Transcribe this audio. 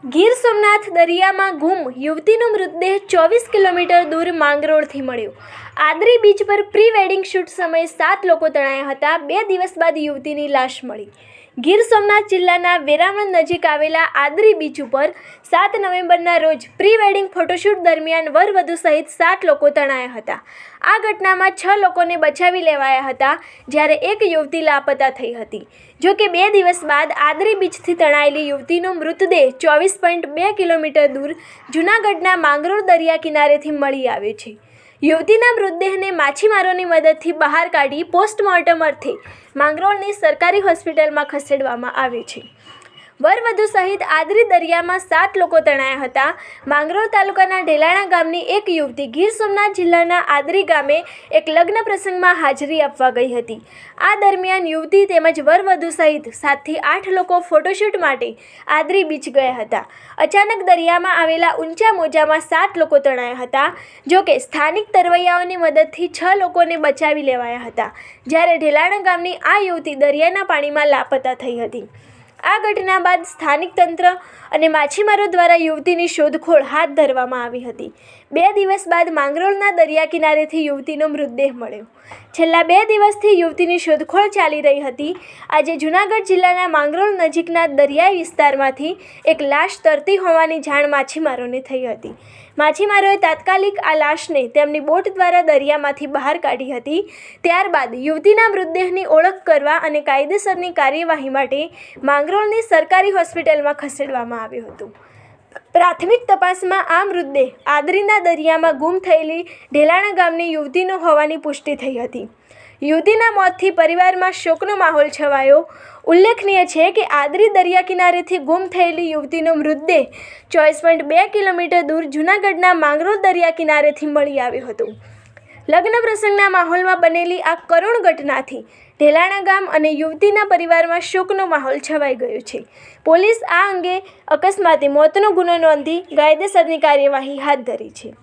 ગીર સોમનાથ દરિયામાં ગુમ યુવતીનો મૃતદેહ 24 કિલોમીટર દૂર માંગરોળથી મળ્યો। આદરી બીચ પર પ્રી વેડિંગ શૂટ સમયે 7 લોકો તણાયા હતા। 2 દિવસ બાદ યુવતીની લાશ મળી। ગીર સોમનાથ જિલ્લાના વેરાવળ નજીક આવેલા આદરી બીચ ઉપર 7 નવેમ્બરના રોજ પ્રી વેડિંગ ફોટોશૂટ દરમિયાન વરવધુ સહિત 7 લોકો તણાયા હતા। આ ઘટનામાં 6 લોકોને બચાવી લેવાયા હતા, જ્યારે એક યુવતી લાપતા થઈ હતી। જો કે 2 દિવસ બાદ આદરી બીચથી તણાયેલી યુવતીનો મૃતદેહ 24.2 કિલોમીટર દૂર જૂનાગઢના માંગરોળ દરિયા કિનારેથી મળી આવ્યો છે। યુવતીના મૃતદેહને માછીમારોની મદદથી બહાર કાઢી પોસ્ટમોર્ટમ અર્થે માંગરોળની સરકારી હોસ્પિટલમાં ખસેડવામાં આવ્યો છે। વરવધુ સહિત આદરી દરિયામાં 7 લોકો તણાયા હતા। માંગરોળ તાલુકાના ઢેલાણા ગામની એક યુવતી ગીર સોમનાથ જિલ્લાના આદરી ગામે એક લગ્ન પ્રસંગમાં હાજરી આપવા ગઈ હતી। આ દરમિયાન યુવતી તેમજ વરવધુ સહિત 7 થી 8 લોકો ફોટોશૂટ માટે આદરી બીચ ગયા હતા। અચાનક દરિયામાં આવેલા ઊંચા મોજામાં 7 લોકો તણાયા હતા। જો કે સ્થાનિક તરવૈયાઓની મદદથી 6 લોકોને બચાવી લેવાયા હતા, જ્યારે ઢેલાણા ગામની આ યુવતી દરિયાના પાણીમાં લાપતા થઈ હતી। આ ઘટના બાદ સ્થાનિક તંત્ર અને માછીમારો દ્વારા યુવતીની શોધખોળ હાથ ધરવામાં આવી હતી। 2 દિવસ બાદ માંગરોળના દરિયા કિનારેથી યુવતીનો મૃતદેહ મળ્યો। છેલ્લા 2 દિવસથી યુવતીની શોધખોળ ચાલી રહી હતી। આજે જૂનાગઢ જિલ્લાના માંગરોળ નજીકના દરિયાઈ વિસ્તારમાંથી એક લાશ તરતી હોવાની જાણ માછીમારોને થઈ હતી। માછીમારોએ તાત્કાલિક આ લાશને તેમની બોટ દ્વારા દરિયામાંથી બહાર કાઢી હતી। ત્યારબાદ યુવતીના મૃતદેહની ઓળખ કરવા અને કાયદેસરની કાર્યવાહી માટે માંગરોળની સરકારી હોસ્પિટલમાં ખસેડવામાં આવ્યો હતો। પ્રાથમિક તપાસમાં આ મૃતદેહ આદરીના દરિયામાં ગુમ થયેલી ઢેલાણા ગામની યુવતીનો હોવાની પુષ્ટિ થઈ હતી। યુવતીના મોતથી પરિવારમાં શોકનો માહોલ છવાયો। ઉલ્લેખનીય છે કે આદરી દરિયા કિનારેથી ગુમ થયેલી યુવતીનો મૃતદેહ 24.2 કિલોમીટર દૂર જૂનાગઢના માંગરોળ દરિયા કિનારેથી મળી આવ્યો હતો। લગ્ન પ્રસંગના માહોલમાં બનેલી આ કરુણ ઘટનાથી ઢેલાણા ગામ અને યુવતીના પરિવારમાં શોકનો માહોલ છવાઈ ગયો છે। પોલીસ આ અંગે અકસ્માતે મોતનો ગુનો નોંધી કાયદેસરની કાર્યવાહી હાથ ધરી છે।